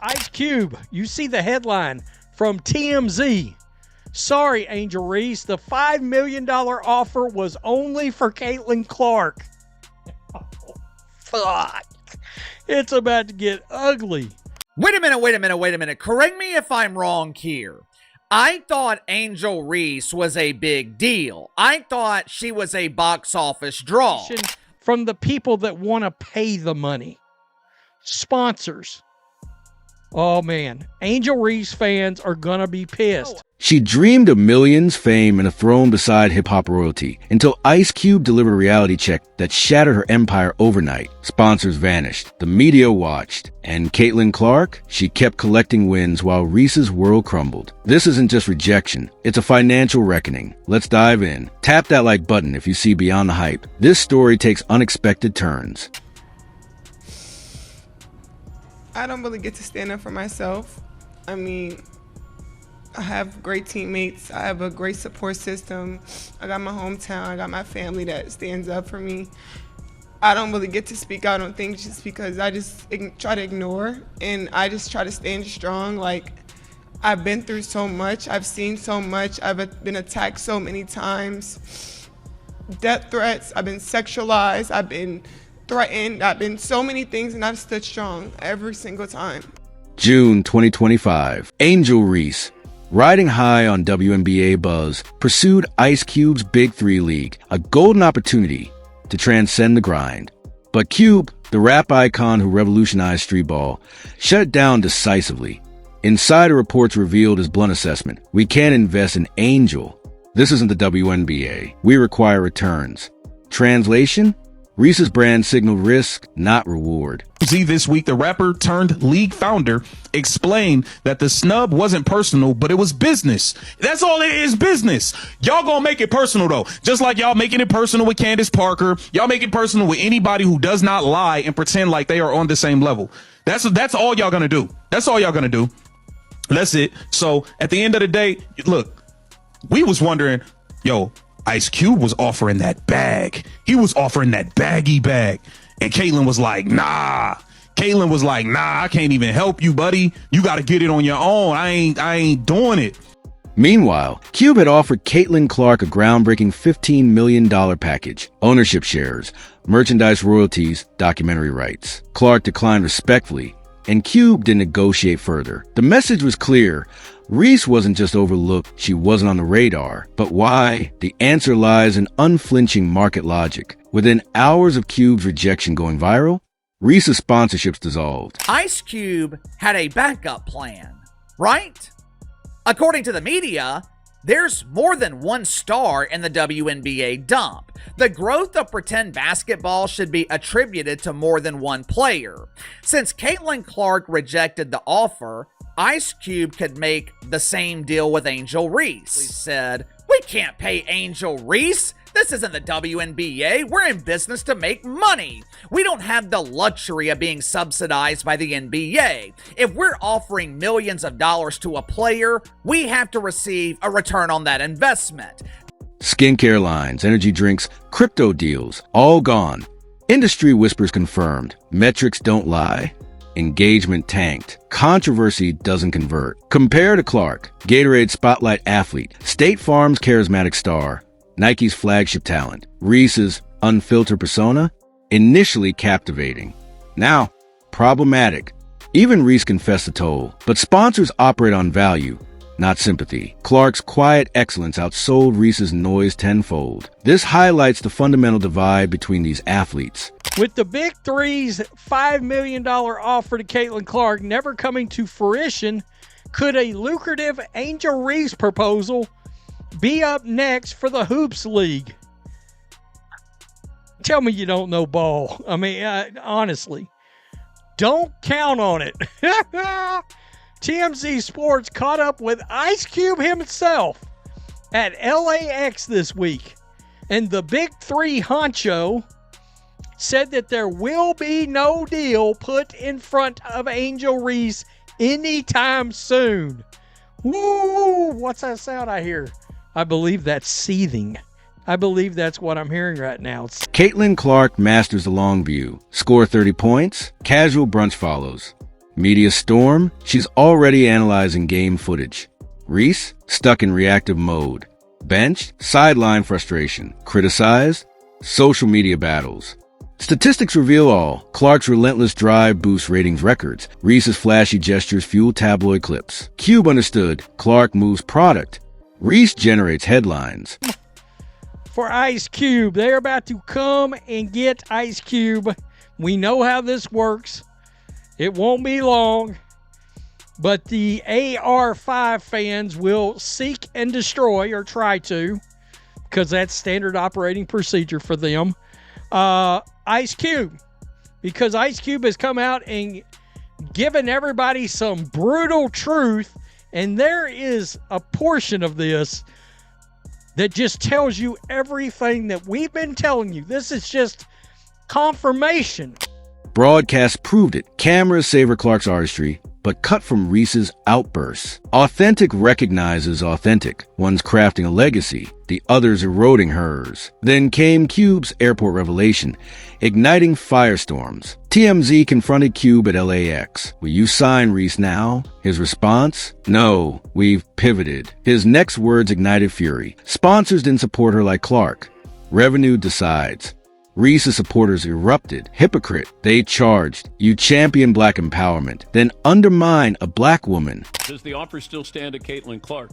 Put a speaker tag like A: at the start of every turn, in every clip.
A: Ice Cube, you see the headline from TMZ. Sorry, Angel Reese, the $5 million offer was only for Caitlin Clark. Oh, fuck. It's about to get ugly.
B: Wait a minute. Correct me if I'm wrong here. I thought Angel Reese was a big deal. I thought she was a box office draw.
A: From the people that want to pay the money. Sponsors. Oh, man. Angel Reese fans are going to be pissed.
C: She dreamed of millions, fame, and a throne beside hip-hop royalty until Ice Cube delivered a reality check that shattered her empire overnight. Sponsors vanished. The media watched. And Caitlin Clark? She kept collecting wins while Reese's world crumbled. This isn't just rejection. It's a financial reckoning. Let's dive in. Tap that like button if you see beyond the hype. This story takes unexpected turns.
D: I don't really get to stand up for myself. I mean, I have great teammates. I have a great support system. I got my hometown. I got my family that stands up for me. I don't really get to speak out on things just because I just try to ignore, and I just try to stand strong. Like, I've been through so much. I've seen so much. I've been attacked so many times. Death threats. I've been sexualized. I've been threatened. I've been so many things, and I've stood strong every single time.
C: June 2025. Angel Reese, riding high on WNBA buzz, pursued Ice Cube's Big Three League, a golden opportunity to transcend the grind. But Cube, the rap icon who revolutionized street ball, shut it down decisively. Insider reports revealed his blunt assessment: "We can't invest in Angel. This isn't the WNBA. We require returns." Translation? Reese's brand signaled risk, not reward.
E: This week, the rapper turned league founder explained that the snub wasn't personal, but it was business. That's all it is, business. Y'all gonna make it personal, though. Just like y'all making it personal with Candace Parker. Y'all make it personal with anybody who does not lie and pretend like they are on the same level. That's all y'all gonna do. That's all y'all gonna do. That's it. So at the end of the day, look, we was wondering, yo, Ice Cube was offering that bag. He was offering that baggy bag. And Caitlin was like, nah. I can't even help you, buddy. You got to get it on your own. I ain't doing it.
C: Meanwhile, Cube had offered Caitlin Clark a groundbreaking $15 million package: ownership shares, merchandise royalties, documentary rights. Clark declined respectfully, and Cube didn't negotiate further. The message was clear. Reese wasn't just overlooked, she wasn't on the radar. But why? The answer lies in unflinching market logic. Within hours of Cube's rejection going viral, Reese's sponsorships dissolved.
B: Ice Cube had a backup plan, right? According to the media, there's more than one star in the WNBA dump. The growth of pretend basketball should be attributed to more than one player. Since Caitlin Clark rejected the offer, Ice Cube could make the same deal with Angel Reese. He said, "We can't pay Angel Reese. This isn't the WNBA. We're in business to make money. We don't have the luxury of being subsidized by the NBA. If we're offering millions of dollars to a player, we have to receive a return on that investment."
C: Skincare lines, energy drinks, crypto deals, all gone. Industry whispers confirmed. Metrics don't lie. Engagement tanked. Controversy doesn't convert. Compare to Clark, Gatorade's spotlight athlete, State Farm's charismatic star, Nike's flagship talent, Reese's unfiltered persona, initially captivating. Now, problematic. Even Reese confessed the toll. But sponsors operate on value, not sympathy. Clark's quiet excellence outsold Reese's noise tenfold. This highlights the fundamental divide between these athletes.
A: With the Big Three's $5 million offer to Caitlin Clark never coming to fruition, could a lucrative Angel Reese proposal be up next for the Hoops League? Tell me you don't know ball. I mean, honestly, don't count on it. TMZ Sports caught up with Ice Cube himself at LAX this week, and the Big Three honcho said that there will be no deal put in front of Angel Reese anytime soon. Woo! What's that sound I hear? I believe that's seething. I believe that's what I'm hearing right now.
C: Caitlin Clark masters the long view. Score 30 points. Casual brunch follows. Media storm? She's already analyzing game footage. Reese? Stuck in reactive mode. Benched? Sideline frustration. Criticized? Social media battles. Statistics reveal all. Clark's relentless drive boosts ratings records. Reese's flashy gestures fuel tabloid clips. Cube understood. Clark moves product. Reese generates headlines.
A: For Ice Cube, they're about to come and get Ice Cube. We know how this works. It won't be long. But the AR5 fans will seek and destroy, or try to, because that's standard operating procedure for them, Ice Cube. Because Ice Cube has come out and given everybody some brutal truth, and there is a portion of this that just tells you everything that we've been telling you. This is just confirmation.
C: Broadcast proved it. Cameras savor Clark's artistry, but cut from Reese's outbursts. Authentic recognizes authentic. One's crafting a legacy, the other's eroding hers. Then came Cube's airport revelation, igniting firestorms. TMZ confronted Cube at LAX. Will you sign Reese now? His response? No, we've pivoted. His next words ignited fury. Sponsors didn't support her like Clark. Revenue decides. Reese's supporters erupted. Hypocrite. They charged. You champion black empowerment, then undermine a black woman.
F: Does the offer still stand to Caitlin Clark?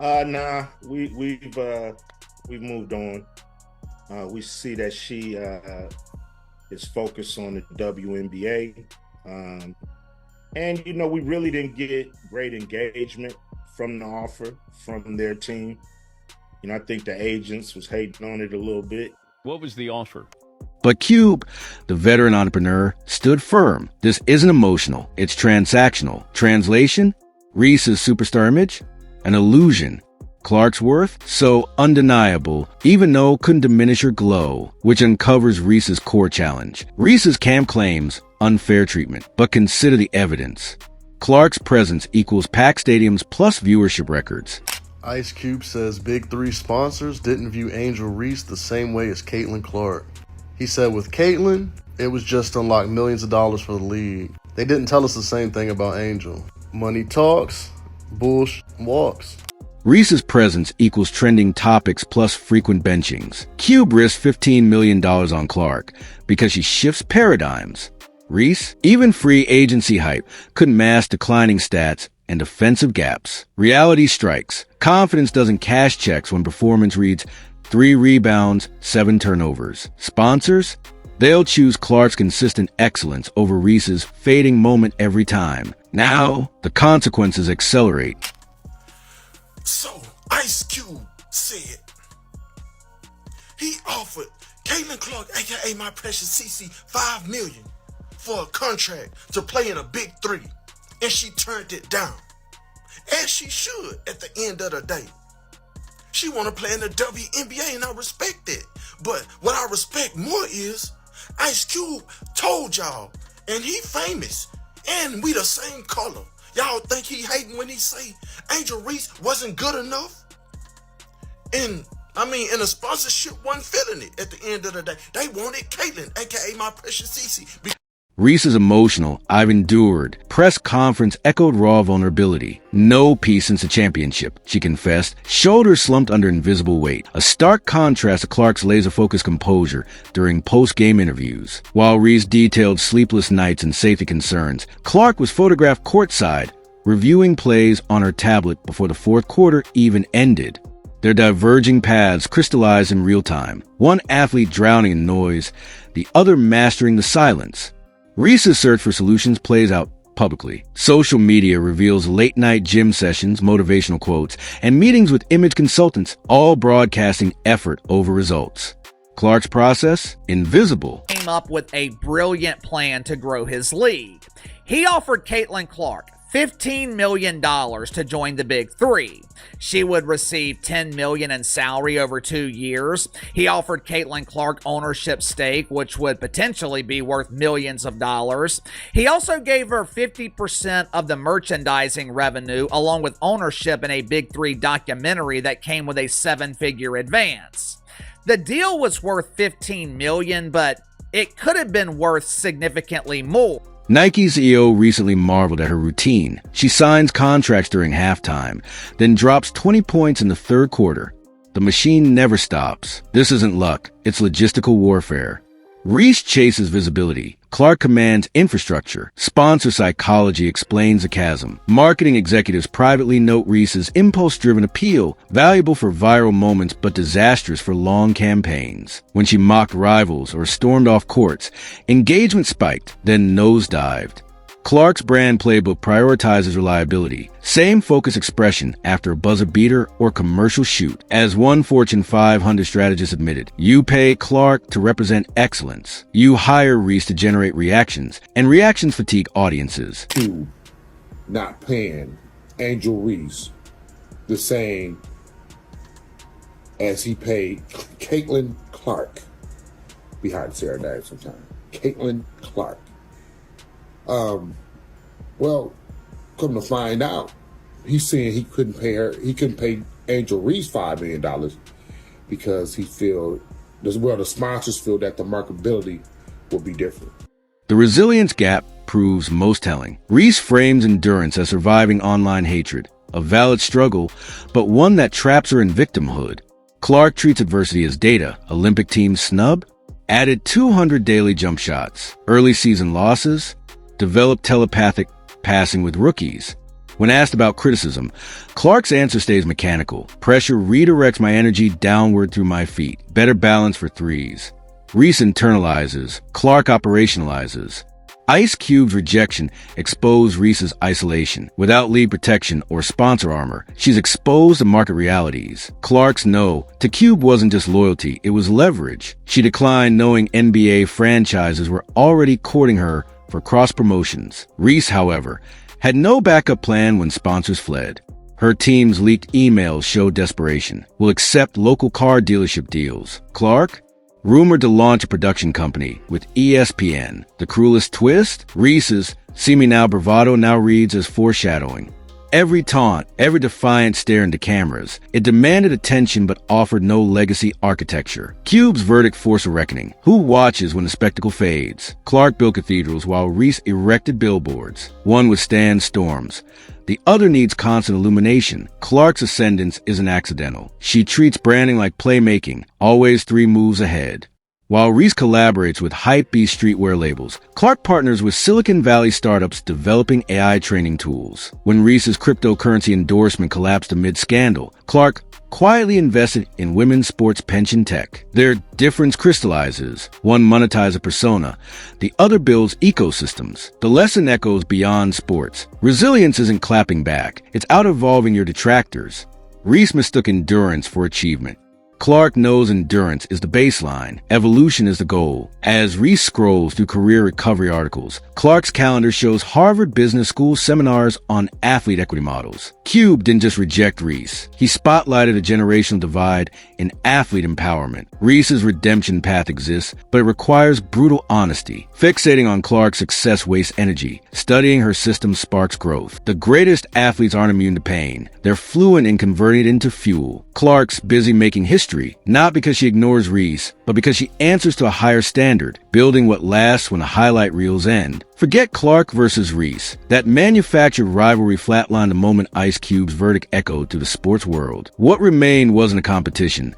G: Nah. We've moved on. We see that she is focused on the WNBA. And we really didn't get great engagement from the offer from their team. I think the agents was hating on it a little bit.
F: What was the offer?
C: But Cube, the veteran entrepreneur, stood firm. This isn't emotional. It's transactional. Translation? Reese's superstar image? An illusion. Clark's worth? So undeniable, even though couldn't diminish her glow, which uncovers Reese's core challenge. Reese's camp claims unfair treatment, but consider the evidence. Clark's presence equals packed stadiums plus viewership records.
H: Ice Cube says Big Three sponsors didn't view Angel Reese the same way as Caitlin Clark. He said with Caitlin, it was just to unlock millions of dollars for the league. They didn't tell us the same thing about Angel. Money talks, bullshit walks.
C: Reese's presence equals trending topics plus frequent benchings. Cube risked $15 million on Clark because she shifts paradigms. Reese, even free agency hype, couldn't mask declining stats and offensive gaps. Reality strikes. Confidence doesn't cash checks when performance reads 3 rebounds, 7 turnovers. Sponsors? They'll choose Clark's consistent excellence over Reese's fading moment every time. Now, the consequences accelerate.
I: So, Ice Cube said he offered Caitlin Clark, aka my precious CC, $5 million for a contract to play in a Big Three. And she turned it down. As she should at the end of the day. She want to play in the WNBA, and I respect it. But what I respect more is Ice Cube told y'all, and he famous, and we the same color. Y'all think he hating when he say Angel Reese wasn't good enough? And the sponsorship wasn't feeling it at the end of the day. They wanted Caitlin, aka my precious CC.
C: Reese is emotional. I've endured. Press conference echoed raw vulnerability. No peace since the championship, she confessed. Shoulders slumped under invisible weight. A stark contrast to Clark's laser-focused composure during post-game interviews. While Reese detailed sleepless nights and safety concerns, Clark was photographed courtside, reviewing plays on her tablet before the fourth quarter even ended. Their diverging paths crystallized in real time. One athlete drowning in noise, the other mastering the silence. Reese's search for solutions plays out publicly. Social media reveals late-night gym sessions, motivational quotes, and meetings with image consultants, all broadcasting effort over results. Clark's process? Invisible.
B: Came up with a brilliant plan to grow his league. He offered Caitlin Clark $15 million to join the Big Three. She would receive $10 million in salary over 2 years. He offered Caitlin Clark ownership stake, which would potentially be worth millions of dollars. He also gave her 50% of the merchandising revenue, along with ownership in a Big Three documentary that came with a 7-figure advance. The deal was worth $15 million, but it could have been worth significantly more.
C: Nike's EO recently marveled at her routine. She signs contracts during halftime, then drops 20 points in the third quarter. The machine never stops. This isn't luck, it's logistical warfare. Reese chases visibility. Clark commands infrastructure. Sponsor psychology explains the chasm. Marketing executives privately note Reese's impulse-driven appeal, valuable for viral moments but disastrous for long campaigns. When she mocked rivals or stormed off courts, engagement spiked, then nosedived. Clark's brand playbook prioritizes reliability. Same focus expression after a buzzer beater or commercial shoot. As one Fortune 500 strategist admitted, you pay Clark to represent excellence. You hire Reese to generate reactions, and reactions fatigue audiences.
J: To not paying Angel Reese the same as he paid Caitlin Clark. Be hard to say her name sometime. Caitlin Clark. Well, come to find out, he's saying he couldn't pay Angel Reese $5 million because the sponsors feel that the marketability will be different.
C: The resilience gap proves most telling. Reese frames endurance as surviving online hatred, a valid struggle, but one that traps her in victimhood. Clark treats adversity as data. Olympic team snub, added 200 daily jump shots, early season losses, developed telepathic passing with rookies. When asked about criticism, Clark's answer stays mechanical. Pressure redirects my energy downward through my feet. Better balance for threes. Reese internalizes. Clark operationalizes. Ice Cube's rejection exposed Reese's isolation. Without lead protection or sponsor armor, she's exposed to market realities. Clark's no to Cube wasn't just loyalty, it was leverage. She declined knowing NBA franchises were already courting her for cross-promotions. Reese, however, had no backup plan when sponsors fled. Her team's leaked emails showed desperation. Will accept local car dealership deals. Clark? Rumored to launch a production company with ESPN. The cruelest twist? Reese's seeming now bravado now reads as foreshadowing. Every taunt, every defiant stare into cameras. It demanded attention but offered no legacy architecture. Cube's verdict forced a reckoning. Who watches when the spectacle fades? Clark built cathedrals while Reese erected billboards. One withstands storms. The other needs constant illumination. Clark's ascendance isn't accidental. She treats branding like playmaking, always 3 moves ahead. While Reese collaborates with hypebeast streetwear labels, Clark partners with Silicon Valley startups developing AI training tools. When Reese's cryptocurrency endorsement collapsed amid scandal, Clark quietly invested in women's sports pension tech. Their difference crystallizes. One monetizes a persona, the other builds ecosystems. The lesson echoes beyond sports. Resilience isn't clapping back, it's out-evolving your detractors. Reese mistook endurance for achievement. Clark knows endurance is the baseline, evolution is the goal. As Reese scrolls through career recovery articles, Clark's calendar shows Harvard Business School seminars on athlete equity models. Cube didn't just reject Reese. He spotlighted a generational divide in athlete empowerment. Reese's redemption path exists, but it requires brutal honesty. Fixating on Clark's success wastes energy. Studying her system sparks growth. The greatest athletes aren't immune to pain. They're fluent in converting it into fuel. Clark's busy making history, not because she ignores Reese, but because she answers to a higher standard, building what lasts when the highlight reels end. Forget Clark versus Reese. That manufactured rivalry flatlined the moment Ice Cube's verdict echoed through the sports world. What remained wasn't a competition,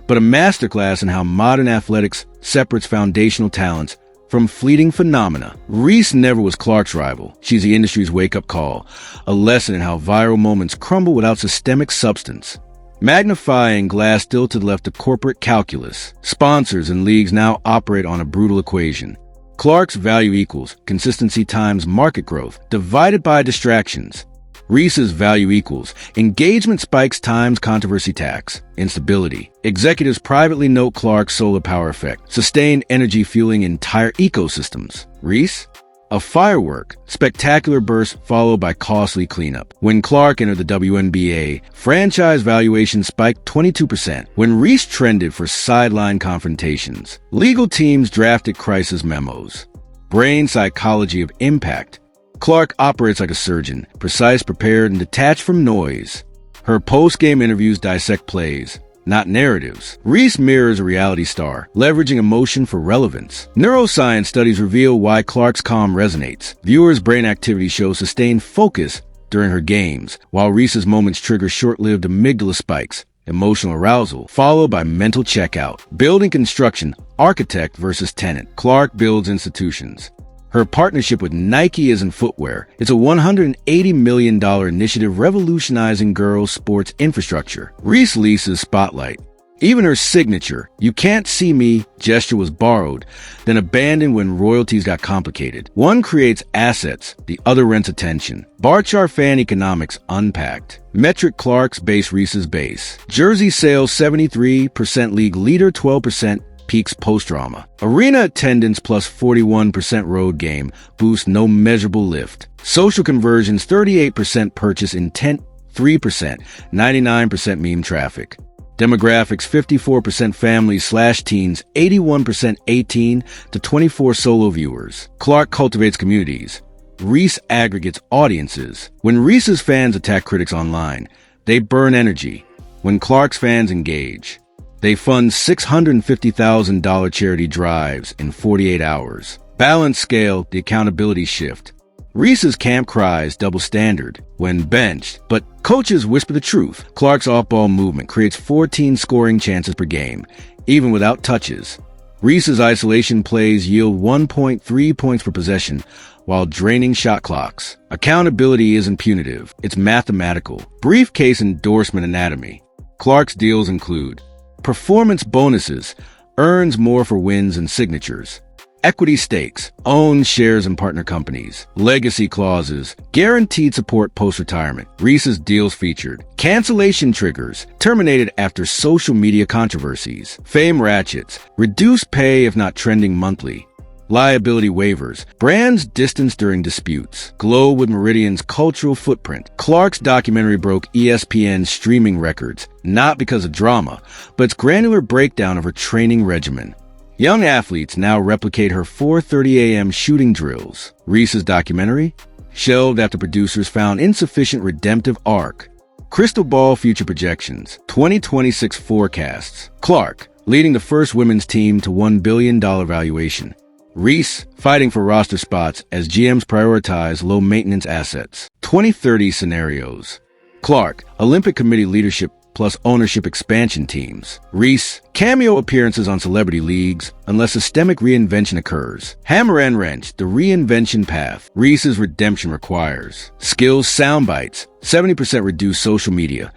C: but a masterclass in how modern athletics separates foundational talents from fleeting phenomena. Reese never was Clark's rival. She's the industry's wake-up call, a lesson in how viral moments crumble without systemic substance. Magnifying glass still to the left of corporate calculus. Sponsors and leagues now operate on a brutal equation. Clark's value equals consistency times market growth, divided by distractions. Reese's value equals engagement spikes times controversy tax, instability. Executives privately note Clark's solar power effect, sustained energy fueling entire ecosystems. Reese? A firework, spectacular burst followed by costly cleanup. When Clark entered the WNBA, franchise valuation spiked 22%. When Reese trended for sideline confrontations, legal teams drafted crisis memos. Brain psychology of impact. Clark operates like a surgeon, precise, prepared, and detached from noise. Her post-game interviews dissect plays, not narratives. Reese mirrors a reality star, leveraging emotion for relevance. Neuroscience studies reveal why Clark's calm resonates. Viewers' brain activity shows sustained focus during her games, while Reese's moments trigger short-lived amygdala spikes, emotional arousal, followed by mental checkout. Building construction, architect versus tenant. Clark builds institutions. Her partnership with Nike isn't footwear. It's a $180 million initiative revolutionizing girls' sports infrastructure. Reese leases spotlight. Even her signature, "You can't see me" gesture was borrowed, then abandoned when royalties got complicated. One creates assets, the other rents attention. Bar chart fan economics unpacked. Metric Clark's base Reese's base. Jersey sales 73%, league leader 12%, peaks post-drama. Arena attendance plus 41% road game boosts no measurable lift. Social conversions 38% purchase intent, 3%, 99% meme traffic. Demographics 54% families/teens, 81% 18 to 24 solo viewers. Clark cultivates communities. Reese aggregates audiences. When Reese's fans attack critics online, they burn energy. When Clark's fans engage, they fund $650,000 charity drives in 48 hours. Balance scale, the accountability shift. Reese's camp cries double standard when benched, but coaches whisper the truth. Clark's off-ball movement creates 14 scoring chances per game, even without touches. Reese's isolation plays yield 1.3 points per possession while draining shot clocks. Accountability isn't punitive, it's mathematical. Briefcase endorsement anatomy. Clark's deals include performance bonuses, earns more for wins and signatures. Equity stakes, owns shares in partner companies. Legacy clauses, guaranteed support post-retirement. Reese's deals featured cancellation triggers, terminated after social media controversies. Fame ratchets, reduced pay if not trending monthly. Liability waivers, brands distanced during disputes. Glow with Meridian's cultural footprint. Clark's documentary broke ESPN's streaming records, not because of drama, but its granular breakdown of her training regimen. Young athletes now replicate her 4:30 a.m. shooting drills. Reese's documentary, shelved after producers found insufficient redemptive arc. Crystal ball future projections, 2026 forecasts. Clark, leading the first women's team to $1 billion valuation. Reese, fighting for roster spots as GMs prioritize low-maintenance assets. 2030 scenarios. Clark, Olympic Committee leadership plus ownership expansion teams. Reese, cameo appearances on celebrity leagues unless systemic reinvention occurs. Hammer and wrench, the reinvention path. Reese's redemption requires. Skills soundbites, 70% reduced social media,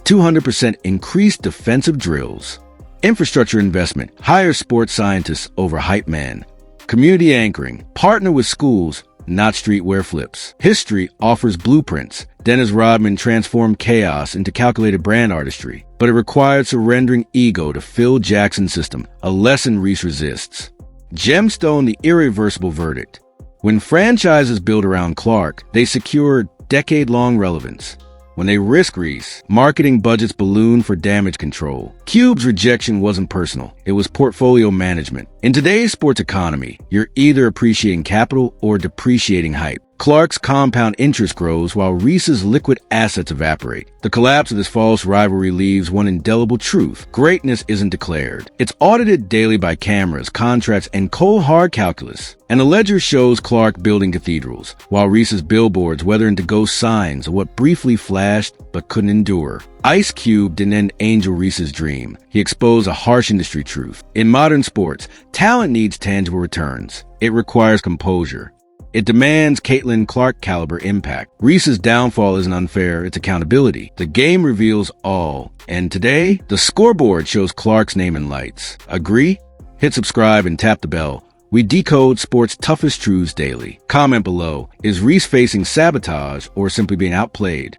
C: 200% increased defensive drills. Infrastructure investment, hire sports scientists over hype man. Community anchoring, partner with schools, not streetwear flips. History offers blueprints. Dennis Rodman transformed chaos into calculated brand artistry, but it required surrendering ego to Phil Jackson's system, a lesson Reese resists. Gemstone, the irreversible verdict. When franchises build around Clark, they secure decade-long relevance. When they risk Reese, marketing budgets balloon for damage control. Cube's rejection wasn't personal, it was portfolio management. In today's sports economy, you're either appreciating capital or depreciating hype. Clark's compound interest grows while Reese's liquid assets evaporate. The collapse of this false rivalry leaves one indelible truth. Greatness isn't declared. It's audited daily by cameras, contracts, and cold hard calculus. And the ledger shows Clark building cathedrals, while Reese's billboards weather into ghost signs of what briefly flashed but couldn't endure. Ice Cube didn't end Angel Reese's dream. He exposed a harsh industry truth. In modern sports, talent needs tangible returns. It requires composure. It demands Caitlin Clark caliber impact. Reese's downfall isn't unfair, it's accountability. The game reveals all. And today, the scoreboard shows Clark's name in lights. Agree? Hit subscribe and tap the bell. We decode sports' toughest truths daily. Comment below. Is Reese facing sabotage or simply being outplayed?